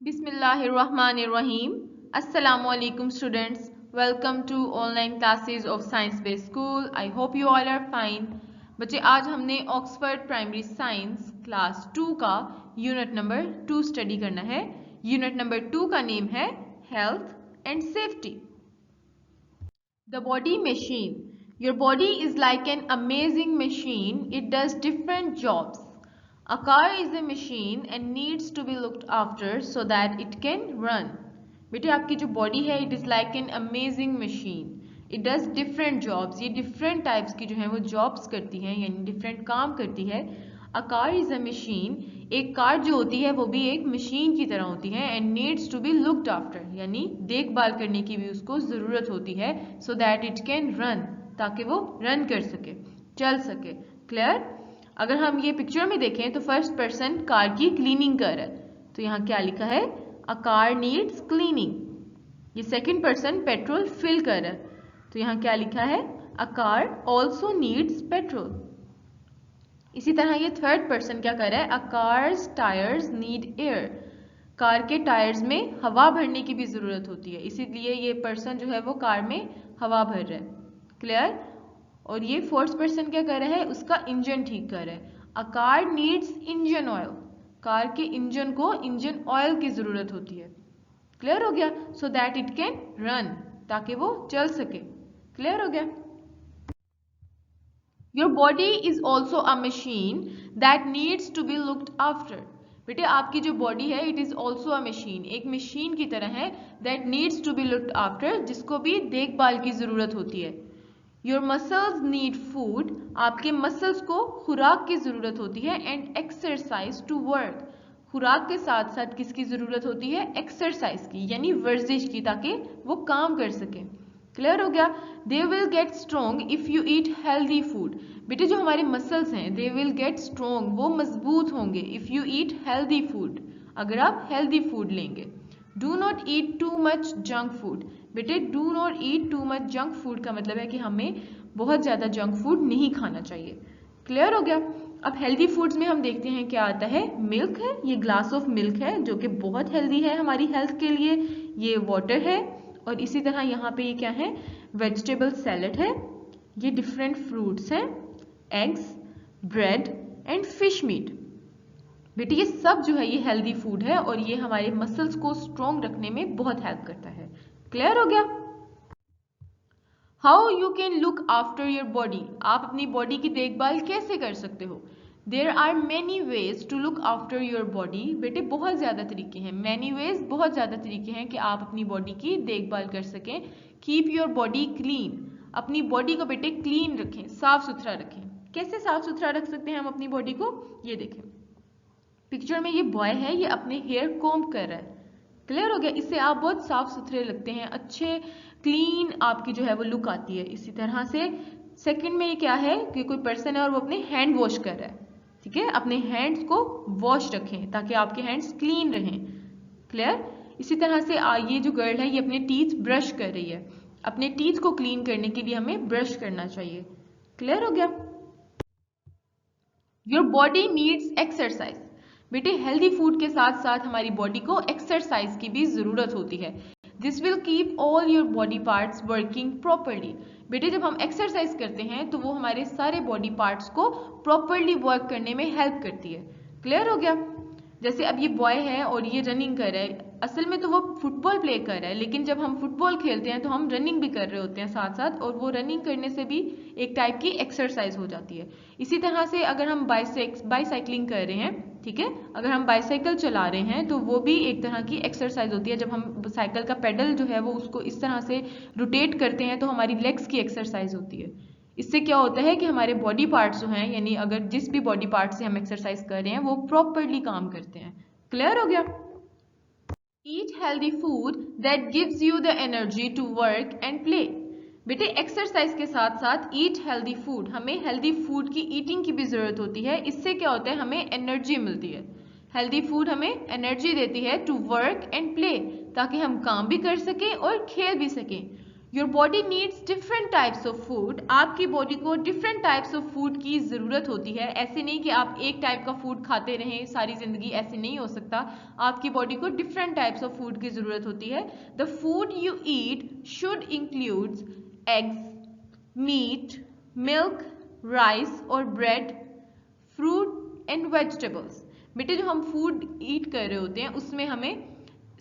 Bismillahirrahmanirrahim. Assalamualaikum students. Welcome to online classes of Science Based School. I hope you all are fine. बच्चे आज हमने Oxford primary science class 2 का unit number 2 study करना है। Unit number 2 का name है health and safety. The body machine. Your body is like an amazing machine. It does different jobs. A car is a machine and needs to be looked after so that it can run. बेटे आपकी जो body है it is like an amazing machine. It does different jobs. ये different types की जो है वो jobs करती है यानी different काम करती है. A car is a machine. एक कार जो होती है वो भी एक मशीन की तरह होती है and needs to be looked after यानी देखभाल करने की भी उसको ज़रूरत होती है so that it can run ताकि वो रन कर सके, चल सके। क्लियर? अगर हम ये पिक्चर में देखें तो फर्स्ट पर्सन कार की क्लीनिंग कर रहा है, तो यहाँ क्या लिखा है? A car needs cleaning. ये सेकंड पर्सन पेट्रोल फिल कर रहा है, तो यहाँ क्या लिखा है? A car also needs petrol. इसी तरह ये थर्ड पर्सन क्या कर रहा है? A car's tyres need air. Car के टायर्स में हवा भरने की भी जरूरत होती है, इसीलिए ये पर्सन जो है वो कार में हवा भर रहा है। क्लियर? और ये फोर्थ पर्सन क्या कर रहा है? उसका इंजन ठीक कर रहा है। A car needs engine oil. Car के इंजन को इंजन ऑयल की जरूरत होती है। क्लियर हो गया? So that it can run, ताकि वो चल सके। क्लियर हो गया? Your body is also a machine that needs to be looked after. बेटे आपकी जो बॉडी है it is also a machine, एक मशीन की तरह है that needs to be looked after, जिसको भी देखभाल की जरूरत होती है। Your muscles need food. आपके मसल्स को खुराक की ज़रूरत होती है एंड एक्सरसाइज टू वर्क। खुराक के साथ साथ किसकी ज़रूरत होती है? एक्सरसाइज की यानी वर्जिश की, ताकि वो काम कर सके। क्लियर हो गया? They will get strong if you eat healthy food. बेटे जो हमारे मसल्स हैं दे विल गेट स्ट्रोंग, वो मजबूत होंगे if you eat healthy food, अगर आप हेल्दी फूड लेंगे। Do not eat too much junk food. बेटे do not eat too much junk food का मतलब है कि हमें बहुत ज़्यादा जंक फूड नहीं खाना चाहिए। क्लियर हो गया? अब हेल्दी फूड्स में हम देखते हैं क्या आता है। मिल्क है, ये ग्लास ऑफ मिल्क है जो कि बहुत हेल्दी है हमारी हेल्थ के लिए। ये वाटर है और इसी तरह यहाँ पे ये क्या है? वेजिटेबल सैलड है। ये डिफरेंट फ्रूट्स हैं, eggs, bread and fish meet. बेटे ये सब जो है ये हेल्दी फूड है और ये हमारे मसल्स को स्ट्रॉन्ग रखने में बहुत हेल्प करता है। क्लियर हो गया? How you can look after your body. आप अपनी बॉडी की देखभाल कैसे कर सकते हो? There are many ways to look after your body. बेटे बहुत ज़्यादा तरीके हैं, मैनी वेज बहुत ज़्यादा तरीके हैं कि आप अपनी बॉडी की देखभाल कर सकें। Keep your body clean. अपनी बॉडी को बेटे क्लीन रखें, साफ सुथरा रखें। कैसे साफ सुथरा रख सकते हैं हम अपनी बॉडी को? ये देखें पिक्चर में, ये बॉय है, ये अपने हेयर कॉम्ब कर रहा है। क्लियर हो गया? इससे आप बहुत साफ सुथरे लगते हैं, अच्छे क्लीन आपकी जो है वो लुक आती है। इसी तरह से सेकंड में ये क्या है कि कोई पर्सन है और वो अपने हैंड वॉश कर रहा है। ठीक है, अपने हैंड्स को वॉश रखें ताकि आपके हैंड्स क्लीन रहें। क्लियर? इसी तरह से ये जो गर्ल है ये अपने टीथ ब्रश कर रही है। अपने टीथ को क्लीन करने के लिए हमें ब्रश करना चाहिए। क्लियर हो गया? Your body needs exercise. बेटे हेल्दी फूड के साथ साथ हमारी बॉडी को एक्सरसाइज की भी जरूरत होती है। This will keep all your body parts working properly. बेटे जब हम एक्सरसाइज करते हैं तो वो हमारे सारे बॉडी पार्ट्स को प्रॉपरली वर्क करने में हेल्प करती है। क्लियर हो गया? जैसे अब ये बॉय है और ये रनिंग कर रहा है, असल में तो वो फुटबॉल प्ले कर रहा है, लेकिन जब हम फुटबॉल खेलते हैं तो हम रनिंग भी कर रहे होते हैं साथ साथ, और वो रनिंग करने से भी एक टाइप की एक्सरसाइज हो जाती है। इसी तरह से अगर हम बाईसाइक्लिंग कर रहे हैं, ठीक है, अगर हम बाईसाइकिल चला रहे हैं तो वो भी एक तरह की एक्सरसाइज होती है। जब हम साइकिल का पेडल जो है वो उसको इस तरह से रोटेट करते हैं तो हमारी लेग्स की एक्सरसाइज होती है। इससे क्या होता है कि हमारे बॉडी पार्ट्स जो हैं, यानी अगर जिस भी बॉडी पार्ट से हम एक्सरसाइज कर रहे हैं वो प्रॉपरली काम करते हैं। क्लियर हो गया? Eat healthy food that gives you the energy to work and play. बेटे एक्सरसाइज के साथ साथ ईट हेल्दी फूड, हमें हेल्दी फूड की ईटिंग की भी जरूरत होती है। इससे क्या होता है? हमें एनर्जी मिलती है। हेल्दी फूड हमें एनर्जी देती है टू वर्क एंड प्ले, ताकि हम काम भी कर सकें और खेल भी सकें। Your body needs different types of food, आपकी बॉडी को डिफरेंट टाइप्स ऑफ फूड की ज़रूरत होती है। ऐसे नहीं कि आप एक टाइप का फूड खाते रहें सारी ज़िंदगी, ऐसे नहीं हो सकता। आपकी बॉडी को डिफरेंट टाइप्स ऑफ फूड की ज़रूरत होती है। The food you eat should includes eggs, meat, milk, rice और ब्रेड, फ्रूट एंड वेजिटेबल्स। बेटे जो हम फूड ईट कर रहे होते हैं उसमें हमें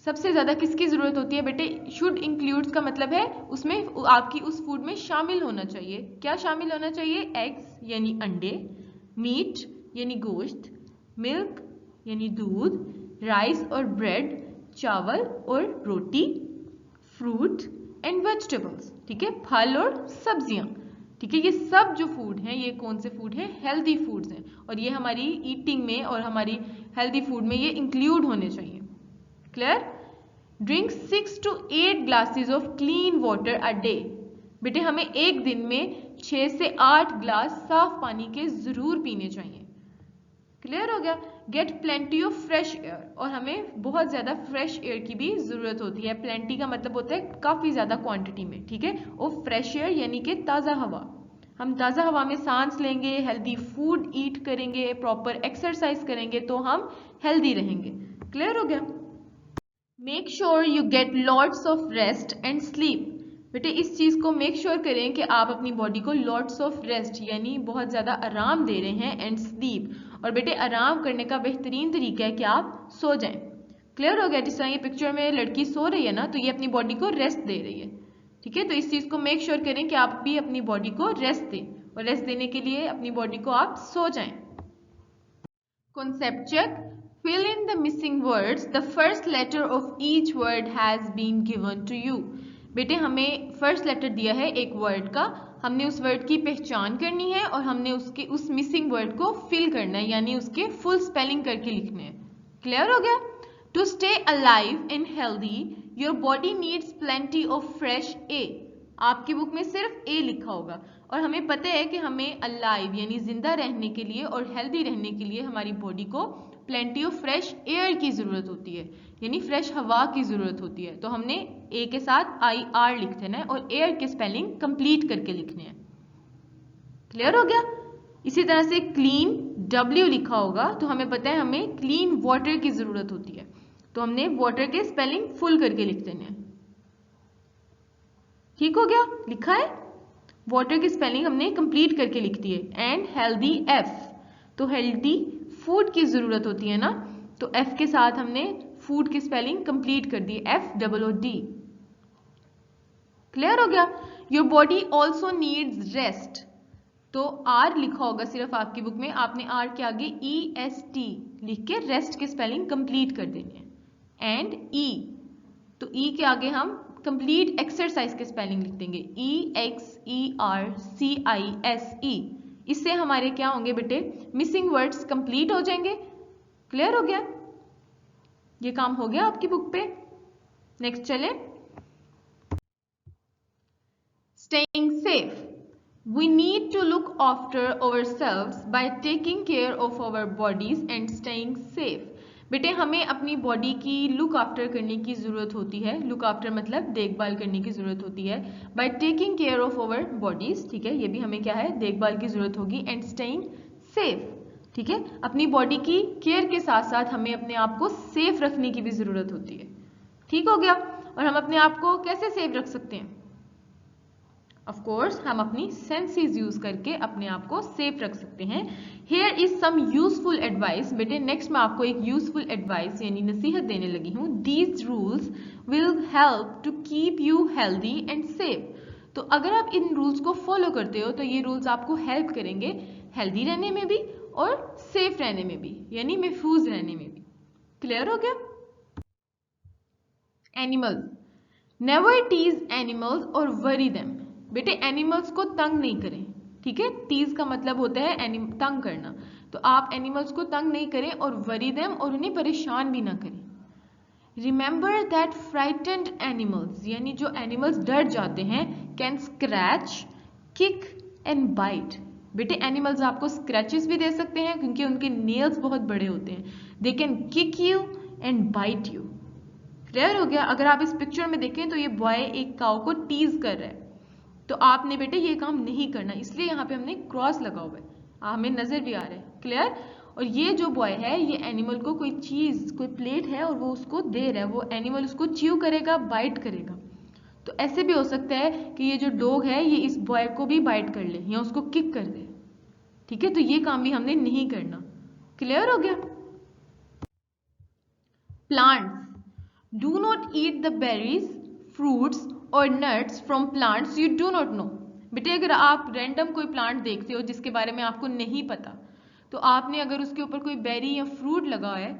सबसे ज़्यादा किसकी ज़रूरत होती है बेटे? शुड इंक्लूड्स का मतलब है उसमें आपकी उस फूड में शामिल होना चाहिए। क्या शामिल होना चाहिए? एग्स यानी अंडे, मीट यानी गोश्त, मिल्क यानी दूध, राइस और ब्रेड चावल और रोटी, फ्रूट एंड वेजिटेबल्स, ठीक है, फल और सब्जियां, ठीक है। ये सब जो फूड हैं ये कौन से फूड हैं? हेल्दी फूड्स हैं, और ये हमारी ईटिंग में और हमारी हेल्दी फूड में ये इंक्लूड होने चाहिए। Clear? Drink 6 to 8 glasses of clean water a day. बेटे हमें एक दिन में 6 से 8 ग्लास साफ पानी के जरूर पीने चाहिए। क्लियर हो गया? Get plenty of fresh air, और हमें बहुत ज्यादा फ्रेश एयर की भी जरूरत होती है। प्लेंटी का मतलब होता है काफी ज्यादा क्वांटिटी में, ठीक है। और फ्रेश एयर यानी कि ताजा हवा। हम ताजा हवा में सांस लेंगे, हेल्दी फूड ईट करेंगे, प्रॉपर एक्सरसाइज करेंगे तो हम हेल्दी रहेंगे। क्लियर हो गया? Make sure you get lots of rest and sleep. बेटे इस चीज़ को मेक श्योर करें कि आप अपनी बॉडी को लॉट्स ऑफ रेस्ट यानी बहुत ज़्यादा आराम दे रहे हैं, एंड स्लीप, और बेटे आराम करने का बेहतरीन तरीका है कि आप सो जाएं। क्लियर हो गया? जिस तरह ये पिक्चर में लड़की सो रही है ना, तो ये अपनी बॉडी को रेस्ट दे रही है, ठीक है। तो इस चीज़ को मेक श्योर करें कि आप भी अपनी बॉडी को रेस्ट दें, और रेस्ट देने के लिए अपनी बॉडी को आप सो जाएं। Concept check. Fill in the missing words. The first letter of each word has been given to you. बेटे हमें फर्स्ट लेटर दिया है एक वर्ड का, हमने उस वर्ड की पहचान करनी है और हमने उसके उस मिसिंग वर्ड को फिल करना है, यानी उसके फुल स्पेलिंग करके लिखने हैं। क्लियर हो गया? To stay alive and healthy your body needs plenty of fresh air. आपकी बुक में सिर्फ ए लिखा होगा, और हमें पता है कि हमें अलाइव यानी जिंदा रहने के लिए और हेल्दी रहने के लिए हमारी बॉडी को प्लेंटी ऑफ फ्रेश एयर की जरूरत होती है, यानी फ्रेश हवा की जरूरत होती है। तो हमने ए के साथ IR लिख देना है और एयर के स्पेलिंग कंप्लीट करके लिखने हैं। क्लियर हो गया? इसी तरह से क्लीन W लिखा होगा, तो हमें पता है हमें क्लीन वाटर की जरूरत होती है, तो हमने वाटर के स्पेलिंग फुल करके लिख देने हैं। ठीक हो गया? लिखा है, वाटर की स्पेलिंग हमने कंप्लीट करके लिख दी है। एंड हेल्दी F, तो हेल्दी फूड की जरूरत होती है ना, तो F के साथ हमने फूड की स्पेलिंग कंप्लीट कर दी, FOOD। क्लियर हो गया? Your body also needs rest, तो R लिखा होगा सिर्फ आपकी बुक में, आपने R के आगे EST लिख के रेस्ट की स्पेलिंग कंप्लीट कर देनी है। एंड E, तो E के आगे हम कंप्लीट एक्सरसाइज के स्पेलिंग लिख देंगे, EXERCISE। इससे हमारे क्या होंगे बेटे? मिसिंग वर्ड्स कंप्लीट हो जाएंगे। क्लियर हो गया? ये काम हो गया आपकी बुक पे। नेक्स्ट चले, staying safe. We need to look after ourselves by taking care of our bodies and staying safe. बेटे हमें अपनी बॉडी की लुक आफ्टर करने की ज़रूरत होती है। लुक आफ्टर मतलब देखभाल करने की ज़रूरत होती है। By taking care of our bodies, ठीक है, ये भी हमें क्या है? देखभाल की ज़रूरत होगी। एंड स्टेइंग सेफ, ठीक है, अपनी बॉडी की केयर के साथ साथ हमें अपने आप को सेफ रखने की भी ज़रूरत होती है। ठीक हो गया? और हम अपने आप को कैसे सेफ रख सकते हैं? ऑफ कोर्स हम अपनी सेंसेस यूज करके अपने आप को सेफ रख सकते हैं। Here is some useful advice. बेटे नेक्स्ट मैं आपको एक यूजफुल एडवाइस यानी नसीहत देने लगी हूँ। These rules will help to keep you healthy and safe. तो अगर आप इन रूल्स को फॉलो करते हो तो ये रूल्स आपको हेल्प करेंगे हेल्दी रहने में भी और सेफ रहने में भी, यानी महफूज रहने में भी। क्लियर हो गया? एनिमल्स। नेवर टीज एनिमल्स और वरी देम। बेटे एनिमल्स को तंग नहीं करें, ठीक है। टीज का मतलब होता है तंग करना, तो आप एनिमल्स को तंग नहीं करें और वरी देम, और उन्हें परेशान भी ना करें। रिमेंबर दैट फ्राइटेंड एनिमल्स, यानी जो एनिमल्स डर जाते हैं, can scratch, kick and bite. बेटे एनिमल्स आपको स्क्रैचेस भी दे सकते हैं क्योंकि उनके नेल्स बहुत बड़े होते हैं। They can kick you and bite you. Clear हो गया? अगर आप इस पिक्चर में देखें तो ये बॉय एक काऊ को टीज कर रहा है, तो आपने बेटे ये काम नहीं करना, इसलिए यहाँ पे हमने क्रॉस लगा हुआ है, हमें नजर भी आ रहा है। क्लियर? और ये जो बॉय है ये एनिमल को कोई चीज, कोई प्लेट है और वो उसको दे रहा है, वो एनिमल उसको च्यू करेगा, बाइट करेगा। तो ऐसे भी हो सकता है कि ये जो डॉग है ये इस बॉय को भी बाइट कर ले या उसको किक कर दे। ठीक है, तो ये काम भी हमने नहीं करना। क्लियर हो गया? Plants, do not eat the berries, fruits और nuts from plants you do not know. बेटे अगर आप रैंडम कोई प्लांट देखते हो जिसके बारे में आपको नहीं पता, तो आपने अगर उसके ऊपर कोई बेरी या फ्रूट लगा है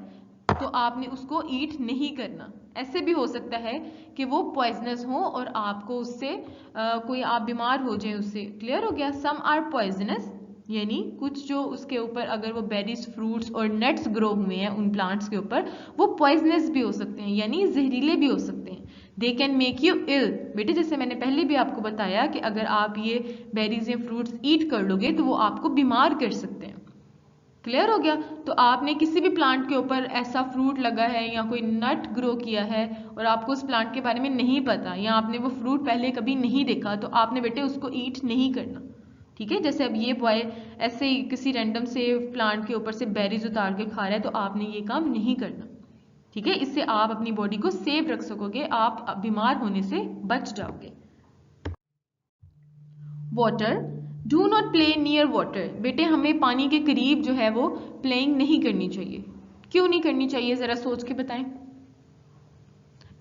तो आपने उसको ईट नहीं करना। ऐसे भी हो सकता है कि वो पॉइजनस हो और आपको उससे कोई आप बीमार हो जाए उससे। क्लियर हो गया? सम आर पॉइजनस, यानी कुछ जो उसके ऊपर अगर वो बेरीज, फ्रूट्स और नट्स ग्रो हुए हैं उन प्लांट्स के ऊपर, वो पॉइजनस भी हो सकते हैं, यानी जहरीले भी हो सकते हैं। दे कैन मेक यू इल। बेटे जैसे मैंने पहले भी आपको बताया कि अगर आप ये बेरीज या फ्रूट्स ईट कर लोगे तो वो आपको बीमार कर सकते हैं। क्लियर हो गया? तो आपने किसी भी प्लांट के ऊपर ऐसा फ्रूट लगा है या कोई नट ग्रो किया है और आपको उस प्लांट के बारे में नहीं पता या आपने वो फ्रूट पहले कभी नहीं देखा, तो आपने बेटे उसको ईट नहीं करना। ठीक है? जैसे अब ये बॉय ऐसे ही किसी रैंडम से प्लांट के ऊपर से बेरीज उतार के खा रहा है, तो आपने ये काम नहीं करना। ठीक है? इससे आप अपनी बॉडी को सेफ रख सकोगे, आप बीमार होने से बच जाओगे। Water, do not play near water. बेटे हमें पानी के करीब जो है वो प्लेइंग नहीं करनी चाहिए। क्यों नहीं करनी चाहिए, जरा सोच के बताएं।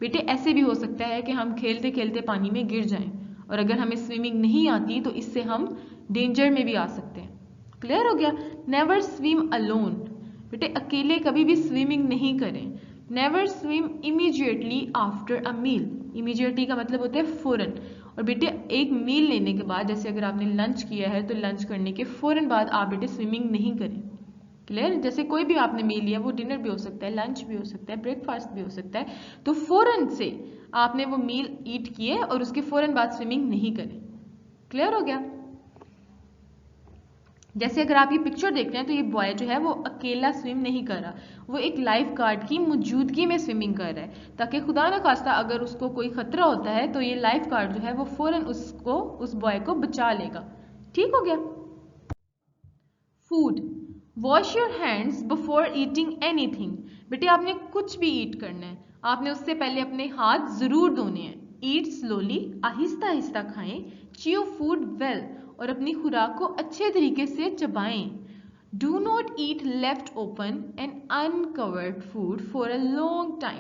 बेटे ऐसे भी हो सकता है कि हम खेलते खेलते पानी में गिर जाएं, और अगर हमें स्विमिंग नहीं आती तो इससे हम डेंजर में भी आ सकते हैं। क्लियर हो गया? Never swim alone. बेटे अकेले कभी भी स्विमिंग नहीं करें। Never swim immediately after a meal. Immediately का मतलब होता है फौरन। और बेटे एक मील लेने के बाद, जैसे अगर आपने लंच किया है तो लंच करने के फौरन बाद आप बेटे स्विमिंग नहीं करें। क्लियर? जैसे कोई भी आपने मील लिया, वो डिनर भी हो सकता है, लंच भी हो सकता है, ब्रेकफास्ट भी हो सकता है, तो फौरन से आपने वो मील ईट किए और उसके फौरन बाद स्विमिंग नहीं करें। क्लियर हो गया? जैसे अगर आप ये पिक्चर देख रहे हैं तो ये बॉय जो है वो अकेला स्विम नहीं कर रहा, वो एक लाइफ गार्ड की मौजूदगी में स्विमिंग कर रहा है, ताकि खुदा न खास्ता अगर उसको कोई खतरा होता है तो ये लाइफ गार्ड जो है वो फौरन उसको, उस बॉय को बचा लेगा। ठीक हो गया? Food, wash your hands before eating anything. बेटे आपने कुछ भी ईट करना है, आपने उससे पहले अपने हाथ जरूर धोने हैं। ईट स्लोली, आहिस्ता आहिस्ता खाएं। च्यू फूड वेल, और अपनी खुराक को अच्छे तरीके से चबाएं। Do not eat left open and uncovered food for a long time.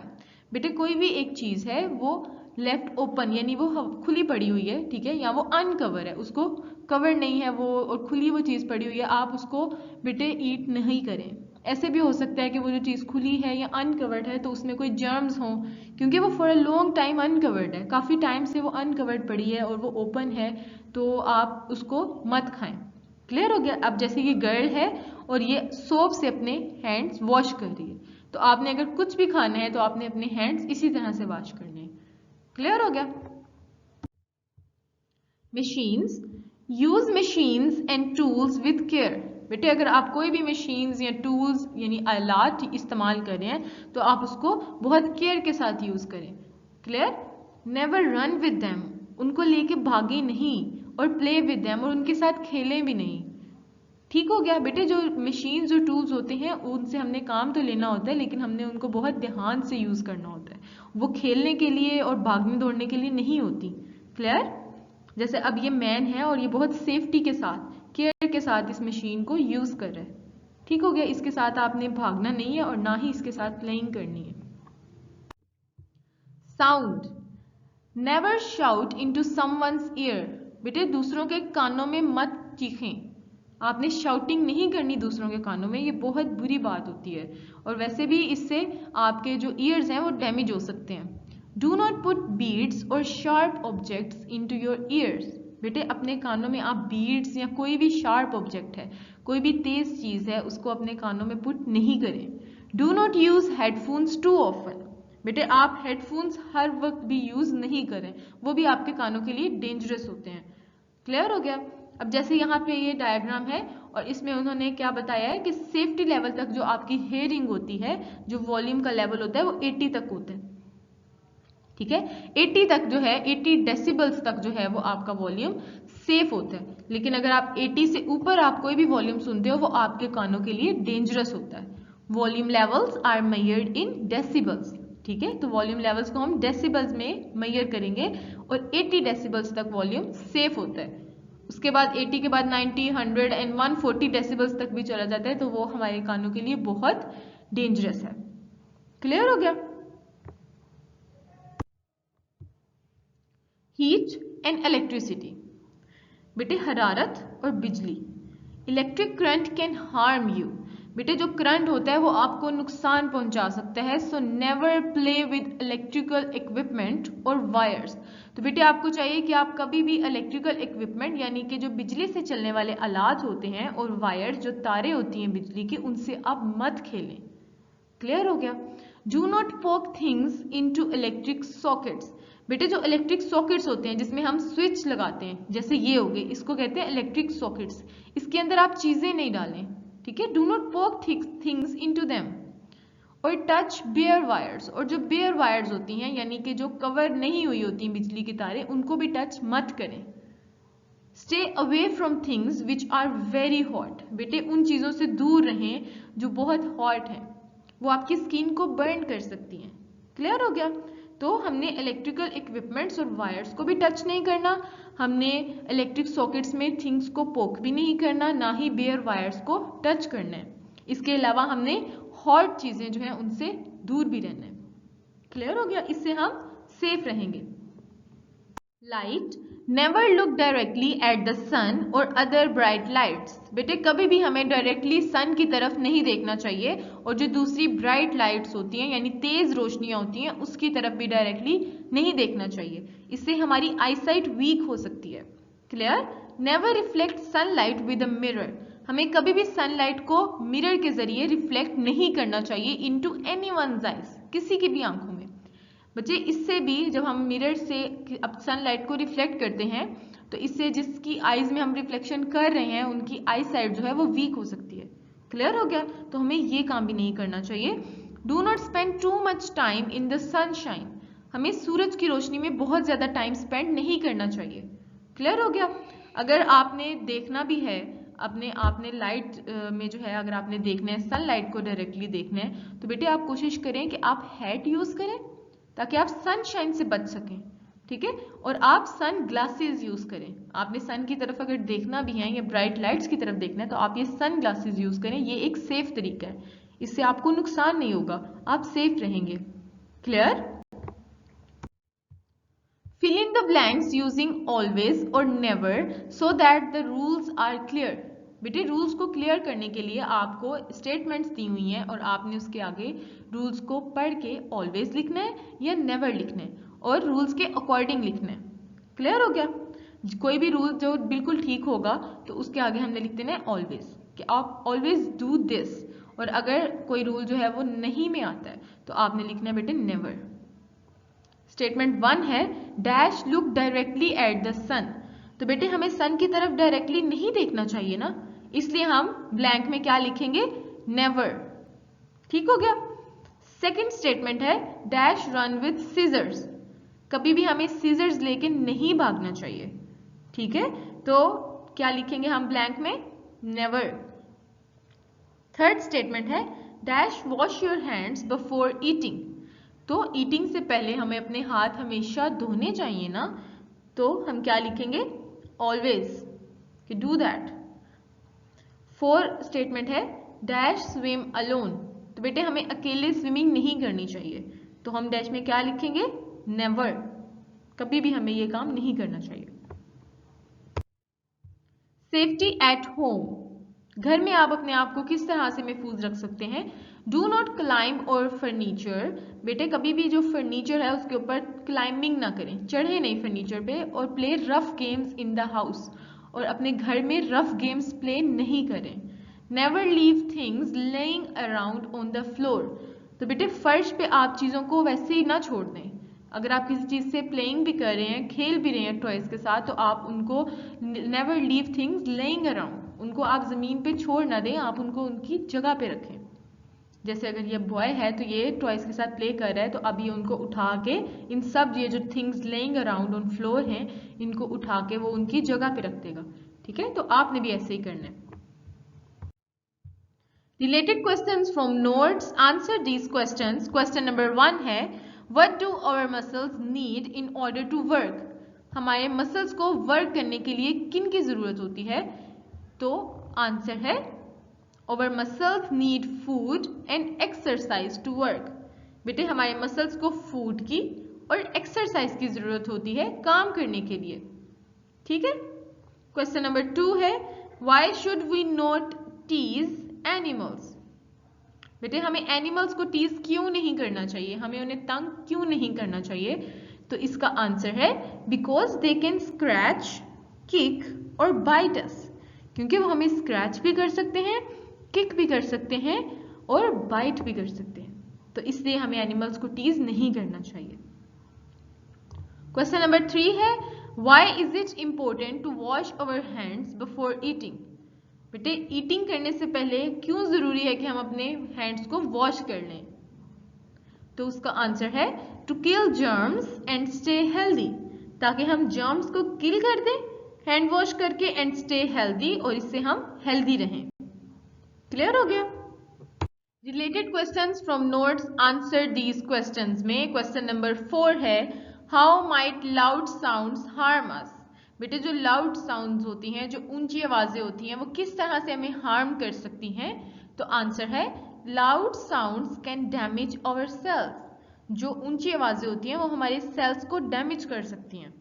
बेटे कोई भी एक चीज है वो लेफ्ट ओपन यानी वो खुली पड़ी हुई है, ठीक है, या वो अनकवर है, उसको कवर नहीं है वो और खुली वो चीज पड़ी हुई है, आप उसको बेटे ईट नहीं करें। ऐसे भी हो सकता है कि वो जो चीज खुली है या अनकवर्ड है तो उसमें कोई जर्म्स हों, क्योंकि वो for a long time uncovered है, काफी टाइम से वो अनकवर्ड पड़ी है और वो ओपन है, तो आप उसको मत खाएं। क्लियर हो गया? अब जैसे ये गर्ल है और ये सोप से अपने हैंड्स वॉश कर रही है, तो आपने अगर कुछ भी खाना है तो आपने अपने हैंड्स इसी तरह से वॉश करने हैं। क्लियर हो गया? Machines, use machines and tools with care. बेटे अगर आप कोई भी मशीन्स या टूल्स यानी आलात इस्तेमाल कर रहे हैं तो आप उसको बहुत केयर के साथ यूज करें। Clear? Never run with them, उनको लेके भागे नहीं, और प्ले विद देम, और उनके साथ खेलें भी नहीं। ठीक हो गया? बेटे जो मशीन्स और टूल्स होते हैं उनसे हमने काम तो लेना होता है, लेकिन हमने उनको बहुत ध्यान से यूज करना होता है, वो खेलने के लिए और भागने दौड़ने के लिए नहीं होती। क्लियर? जैसे अब ये मैन है और ये बहुत सेफ्टी के साथ, केयर के साथ इस मशीन को यूज कर रहा है। ठीक हो गया? इसके साथ आपने भागना नहीं है और ना ही इसके साथ प्लेइंग करनी है। Sound, never shout into someone's year. बेटे दूसरों के कानों में मत चीखें, आपने शाउटिंग नहीं करनी दूसरों के कानों में, ये बहुत बुरी बात होती है, और वैसे भी इससे आपके जो ईयर्स हैं वो डैमेज हो सकते हैं। डू नॉट पुट बीड्स और sharp objects into your ears. बेटे अपने कानों में आप बीड्स या कोई भी शार्प ऑब्जेक्ट है, कोई भी तेज चीज है, उसको अपने कानों में पुट नहीं करें। Do not use headphones too often. बेटे आप हेडफोन्स हर वक्त भी यूज नहीं करें, वो भी आपके कानों के लिए डेंजरस होते हैं। क्लियर हो गया? अब जैसे यहाँ पे ये डायग्राम है और इसमें उन्होंने क्या बताया है कि सेफ्टी लेवल तक जो आपकी हेयरिंग होती है, जो वॉल्यूम का लेवल होता है वो 80 तक होता है। ठीक है। 80 तक जो है 80 डेसिबल्स तक जो है वो आपका वॉल्यूम सेफ होता है, लेकिन अगर आप 80 से ऊपर आप कोई भी वॉल्यूम सुनते हो वो आपके कानों के लिए डेंजरस होता है। Volume levels are measured in decibels, ठीक है। तो वॉल्यूम लेवल्स को हम डेसिबल्स में मेजर करेंगे और 80 डेसिबल्स तक वॉल्यूम सेफ होता है। उसके बाद 80 के बाद 90, 100 एंड 140 डेसिबल्स तक भी चला जाता है, तो वो हमारे कानों के लिए बहुत डेंजरस है। क्लियर हो गया। हीट एंड इलेक्ट्रिसिटी, बेटे हरारत और बिजली। Electric current can harm you, बेटे जो करंट होता है वो आपको नुकसान पहुंचा सकता है। So never play with electrical equipment और वायर्स। तो बेटे आपको चाहिए कि आप कभी भी इलेक्ट्रिकल इक्विपमेंट यानी कि जो बिजली से चलने वाले आलात होते हैं और वायर्स जो तारे होती हैं बिजली की, उनसे आप मत खेलें। क्लियर हो गया। डू नॉट पोक थिंग्स इनटू इलेक्ट्रिक सॉकेट्स, बेटे जो इलेक्ट्रिक सॉकेट्स होते हैं जिसमें हम स्विच लगाते हैं, जैसे ये हो गए, इसको कहते हैं इलेक्ट्रिक सॉकेट्स। इसके अंदर आप चीजें नहीं डालें, ठीक है। डू नॉट पोक थिंग्स इनटू देम। और टच बेयर वायर्स, और जो बेयर वायर्स होती हैं यानी कि जो कवर नहीं हुई होती बिजली की तारें, उनको भी टच मत करें। Stay away from things which are very hot, बेटे उन चीजों से दूर रहें जो बहुत हॉट हैं, वो आपकी स्किन को बर्न कर सकती हैं। क्लियर हो गया। तो हमने इलेक्ट्रिकल इक्विपमेंट्स और वायर्स को भी टच नहीं करना, हमने इलेक्ट्रिक सॉकेट्स में थिंग्स को पोक भी नहीं करना, ना ही बेयर वायर्स को टच करना है। इसके अलावा हमने हॉट चीजें जो हैं उनसे दूर भी रहना है। क्लियर हो गया। इससे हम सेफ रहेंगे। Light, never look directly at the sun और अदर ब्राइट लाइट्स, बेटे कभी भी हमें डायरेक्टली सन की तरफ नहीं देखना चाहिए और जो दूसरी ब्राइट लाइट्स होती हैं यानी तेज रोशनियां होती हैं उसकी तरफ भी डायरेक्टली नहीं देखना चाहिए, इससे हमारी आईसाइट वीक हो सकती है। Clear. Never reflect sunlight with a mirror, हमें कभी भी सनलाइट को मिरर के जरिए रिफ्लेक्ट नहीं करना चाहिए इनटू एनीवन्स आइज, किसी की भी आंखों में। बच्चे इससे भी जब हम मिरर से अब सनलाइट को रिफ्लेक्ट करते हैं तो इससे जिसकी आईज में हम रिफ्लेक्शन कर रहे हैं उनकी आई साइड जो है वो वीक हो सकती है। क्लियर हो गया। तो हमें ये काम भी नहीं करना चाहिए। Do not spend too much time in the sunshine, हमें सूरज की रोशनी में बहुत ज्यादा टाइम स्पेंड नहीं करना चाहिए। क्लियर हो गया। अगर आपने देखना भी है आपने लाइट में जो है अगर आपने देखना है सनलाइट को डायरेक्टली देखना है तो बेटे आप कोशिश करें कि आप हैट यूज करें ताकि आप सनशाइन से बच सकें, ठीक है। और आप सन ग्लासेस यूज करें। आपने सन की तरफ अगर देखना भी है या ब्राइट लाइट्स की तरफ देखना है तो आप ये सन ग्लासेस यूज करें, ये एक सेफ तरीका है, इससे आपको नुकसान नहीं होगा, आप सेफ रहेंगे। Clear. Fill in the blanks using always और never so that the rules are clear, बेटे रूल्स को क्लियर करने के लिए आपको स्टेटमेंट्स दी हुई हैं और आपने उसके आगे रूल्स को पढ़ के ऑलवेज लिखना है या नेवर लिखना है और रूल्स के अकॉर्डिंग लिखना है। क्लियर हो गया। कोई भी रूल जो बिल्कुल ठीक होगा तो उसके आगे हमने लिख देना है ऑलवेज, कि आप ऑलवेज डू दिस, और अगर कोई रूल जो है वो नहीं में आता है तो आपने लिखना है बेटे नेवर। स्टेटमेंट 1 है dash look directly at the sun, तो बेटे हमें सन की तरफ डायरेक्टली नहीं देखना चाहिए ना, इसलिए हम ब्लैंक में क्या लिखेंगे, नेवर। ठीक हो गया। सेकंड स्टेटमेंट है डैश रन विद सीजर्स, कभी भी हमें सीजर्स लेके नहीं भागना चाहिए, ठीक है। तो क्या लिखेंगे हम ब्लैंक में, नेवर। थर्ड स्टेटमेंट है dash wash your hands before eating, तो ईटिंग से पहले हमें अपने हाथ हमेशा धोने चाहिए ना, तो हम क्या लिखेंगे, ऑलवेज, कि डू दैट। फोर्थ स्टेटमेंट है डैश स्विम अलोन, तो बेटे हमें अकेले स्विमिंग नहीं करनी चाहिए, तो हम डैश में क्या लिखेंगे, नेवर, कभी भी हमें ये काम नहीं करना चाहिए। सेफ्टी एट होम, घर में आप अपने आप को किस तरह से महफूज रख सकते हैं। डू नॉट क्लाइंब और फर्नीचर, बेटे कभी भी जो फर्नीचर है उसके ऊपर क्लाइंबिंग ना करें, चढ़े नहीं फर्नीचर पे। और play rough games in the house, और अपने घर में रफ गेम्स प्ले नहीं करें। Never leave things laying around on the floor, तो बेटे फर्श पे आप चीज़ों को वैसे ही ना छोड़ दें। अगर आप किसी चीज़ से प्लेइंग भी कर रहे हैं, खेल भी रहे हैं टॉयज के साथ, तो आप उनको never leave things laying around, उनको आप ज़मीन पे छोड़ ना दें, आप उनको उनकी जगह पे रखें। जैसे अगर ये बॉय है तो ये टॉयज के साथ प्ले कर रहा है, तो अभी उनको उठा के इन सब ये जो things laying around on floor हैं इनको उठा के वो उनकी जगह पे रख देगा। ठीक है, तो आपने भी ऐसे ही करना है। Related questions from notes. Answer these questions. Question number 1 है What do our muscles need in order to work? हमारे मसल्स को वर्क करने के लिए किन की जरूरत होती है? तो आंसर है Our muscles need food and exercise to work. बेटे हमारे मसल्स को फूड की और एक्सरसाइज की जरूरत होती है काम करने के लिए। ठीक है। क्वेश्चन नंबर 2 है Why should we not tease animals? बेटे हमें एनिमल्स को टीज क्यों नहीं करना चाहिए, हमें उन्हें तंग क्यों नहीं करना चाहिए? तो इसका आंसर है because they can scratch, kick और बाइट अस। क्योंकि वो हमें स्क्रैच भी कर सकते हैं, किक भी कर सकते हैं और बाइट भी कर सकते हैं, तो इसलिए हमें एनिमल्स को टीज नहीं करना चाहिए। क्वेश्चन नंबर 3 है why is it important to wash our hands before eating? बेटे ईटिंग करने से पहले क्यों जरूरी है कि हम अपने हैंड्स को वॉश कर लें? तो उसका आंसर है to kill germs and stay healthy, ताकि हम जर्म्स को किल कर दें हैंड वॉश करके एंड स्टे हेल्दी, और इससे हम हेल्दी रहें। क्लियर हो गया? Related questions from notes, answer these questions में क्वेश्चन नंबर 4 है how might loud sounds harm us? बेटे जो लाउड साउंड्स होती हैं, जो ऊंची आवाजें होती हैं, वो किस तरह से हमें हार्म कर सकती हैं? तो आंसर है loud sounds can damage our cells. जो ऊंची आवाजें होती हैं वो हमारे सेल्स को डैमेज कर सकती हैं।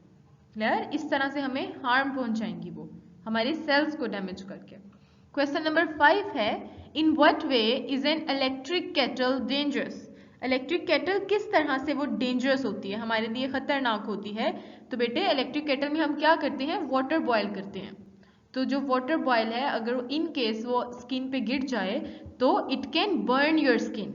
क्लियर? इस तरह से हमें हार्म पहुंचाएंगी वो हमारे सेल्स को डैमेज करके। क्वेश्चन नंबर 5 है in what way is an electric kettle dangerous? Electric kettle किस तरह से वो डेंजरस होती है, हमारे लिए खतरनाक होती है? तो बेटे इलेक्ट्रिक केटल में हम क्या करते हैं, वाटर बॉयल करते हैं। तो जो वाटर बॉयल है अगर इन केस वो स्किन पे गिर जाए तो it can burn your skin.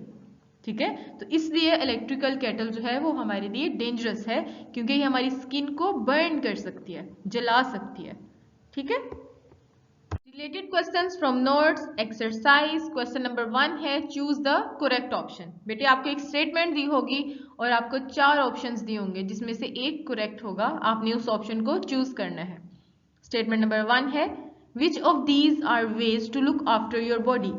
ठीक है, तो इसलिए इलेक्ट्रिकल केटल जो है वो हमारे लिए डेंजरस है, क्योंकि ये हमारी स्किन को बर्न कर सकती है, जला सकती है। ठीक है। Related questions from notes exercise. Question number 1 है चूज द करेक्ट ऑप्शन। बेटे आपको एक स्टेटमेंट दी होगी और आपको 4 ऑप्शंस दिए होंगे, जिसमें से एक करेक्ट होगा, आपने उस ऑप्शन को चूज करना है। स्टेटमेंट नंबर 1 है which of these are ways to look after your body?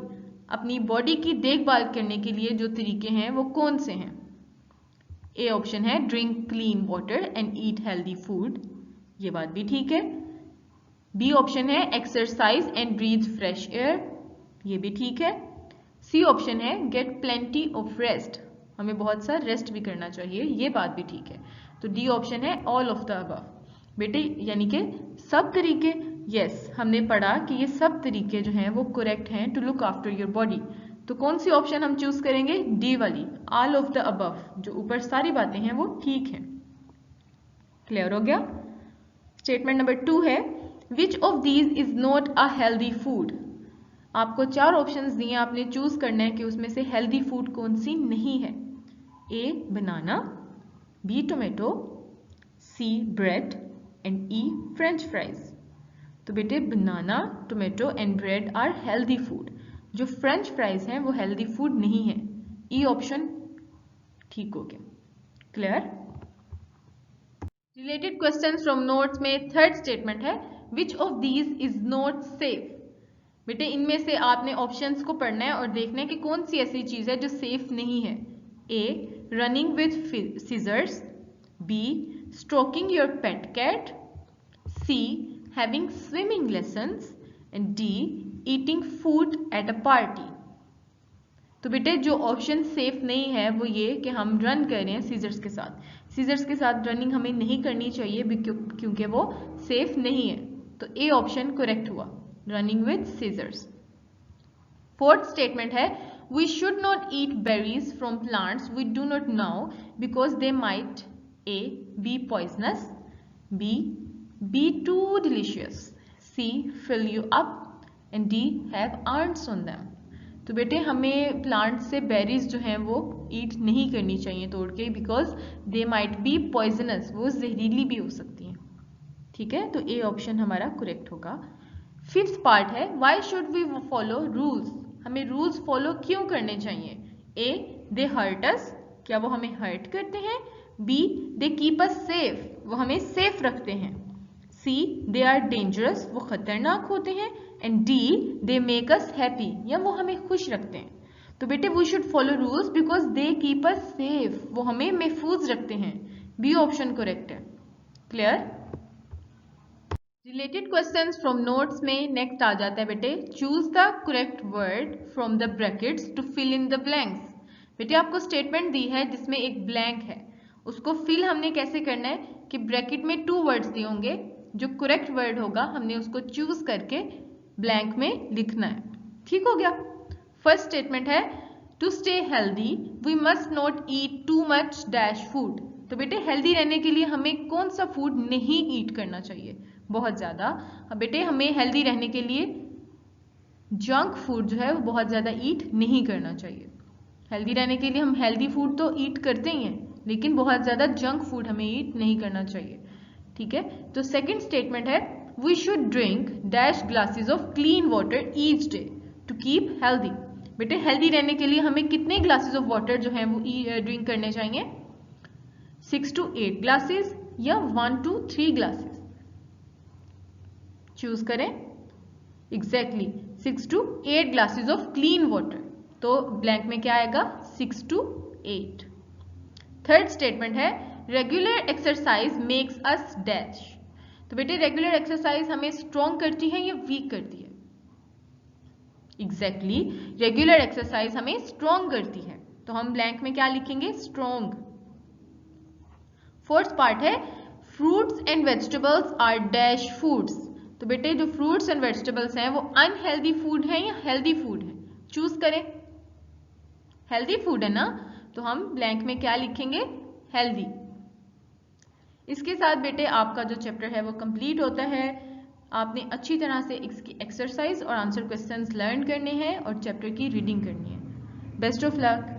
अपनी बॉडी की देखभाल करने के लिए जो तरीके हैं वो कौन से हैं? ए ऑप्शन है drink clean water and eat healthy food, ये बात भी ठीक है। बी ऑप्शन है exercise and breathe fresh air, ये भी ठीक है। सी ऑप्शन है गेट प्लेंटी ऑफ रेस्ट, हमें बहुत सा रेस्ट भी करना चाहिए, ये बात भी ठीक है। तो डी ऑप्शन है ऑल ऑफ द अबव। बेटे यानी कि सब तरीके, यस हमने पढ़ा कि ये सब तरीके जो हैं वो करेक्ट हैं to look after your body. तो कौन सी ऑप्शन हम चूज करेंगे? डी वाली, ऑल ऑफ द अबव, जो ऊपर सारी बातें हैं वो ठीक हैं। क्लियर हो गया? स्टेटमेंट नंबर 2 है Which of these is not a healthy food? आपको 4 ऑप्शंस दिए, आपने चूज करना है कि उसमें से हेल्दी फूड कौन सी नहीं है। A banana, B tomato, C bread and E French fries. तो बेटे banana, tomato and bread are healthy food, जो फ्रेंच फ्राइज हैं वो हेल्दी फूड नहीं है। ई ऑप्शन ठीक हो गया। Clear? Related questions from notes में थर्ड स्टेटमेंट है which of these is not safe? बेटे इनमें से आपने ऑप्शंस को पढ़ना है और देखना है कि कौन सी ऐसी चीज है जो सेफ नहीं है। A running with scissors, B stroking your pet cat, C having swimming lessons and D eating food at a party. तो बेटे जो ऑप्शन सेफ नहीं है वो ये कि हम रन कर रहे हैं सीजर्स के साथ। सीजर्स के साथ रनिंग हमें नहीं करनी चाहिए क्योंकि वो सेफ नहीं है। तो ए ऑप्शन करेक्ट हुआ, running with scissors. Fourth statement है we should not eat berries from plants we do not know because they might A be poisonous, B too delicious, C fill you up and D have arts on them. तो बेटे हमें plant से berries जो हैं वो ईट नहीं करनी चाहिए तोड़ के, because they might be poisonous, वो जहरीली भी हो सकती हैं। ठीक है, तो ए ऑप्शन हमारा करेक्ट होगा। फिफ्थ पार्ट है why should we follow rules? हमें रूल्स फॉलो क्यों करने चाहिए? ए, दे हर्ट अस, क्या वो हमें हर्ट करते हैं? B, they keep us safe, वो हमें सेफ रखते हैं। सी, दे आर डेंजरस, वो खतरनाक होते हैं। And D, they make us happy, या वो हमें खुश रखते हैं। तो बेटे we should follow rules because they keep us safe, वो हमें महफूज रखते हैं। बी ऑप्शन करेक्ट है। Clear? Related questions from notes में नेक्स्ट आ जाता है बेटे, choose the correct word from the brackets to fill in the blanks. बेटे आपको स्टेटमेंट दी है जिसमें एक ब्लैंक है, उसको फिल हमने कैसे करना है कि ब्रैकेट में 2 वर्ड्स दिए होंगे, जो करेक्ट वर्ड होगा हमने उसको चूज करके ब्लैंक में लिखना है। ठीक हो गया? फर्स्ट स्टेटमेंट है to stay healthy we must not eat too much dash food. तो बेटे हेल्दी रहने के लिए हमें कौन सा फूड नहीं ईट करना चाहिए? बहुत ज्यादा। बेटे हमें हेल्दी रहने के लिए जंक फूड जो है वो बहुत ज्यादा ईट नहीं करना चाहिए। हेल्दी रहने के लिए हम हेल्दी फूड तो ईट करते ही हैं, लेकिन बहुत ज्यादा जंक फूड हमें ईट नहीं करना चाहिए। ठीक है? तो सेकंड स्टेटमेंट है we should drink dash glasses of clean water each day to keep healthy. बेटे हेल्दी रहने के लिए हमें कितने ग्लासेस ऑफ वाटर जो है वो ड्रिंक करने चाहिए? 6 to 8 ग्लासेस या 1 to 3 ग्लासेस? चूज करें। Exactly 6 to 8 glasses of clean water. तो ब्लैंक में क्या आएगा? 6 to 8। थर्ड स्टेटमेंट है regular exercise makes us dash. तो बेटे रेगुलर एक्सरसाइज हमें स्ट्रॉन्ग करती है या वीक करती है? एग्जैक्टली रेगुलर एक्सरसाइज हमें स्ट्रॉन्ग करती है, तो हम ब्लैंक में क्या लिखेंगे? स्ट्रॉन्ग। फोर्थ पार्ट है fruits and vegetables are dash foods. तो बेटे जो फ्रूट्स एंड वेजिटेबल्स हैं वो अनहेल्दी फूड है या हेल्दी फूड है? चूज करें। हेल्दी फूड है ना, तो हम ब्लैंक में क्या लिखेंगे? हेल्दी। इसके साथ बेटे आपका जो चैप्टर है वो कंप्लीट होता है। आपने अच्छी तरह से इसकी एक्सरसाइज और आंसर क्वेश्चंस लर्न करने हैं और चैप्टर की रीडिंग करनी है। Best of luck.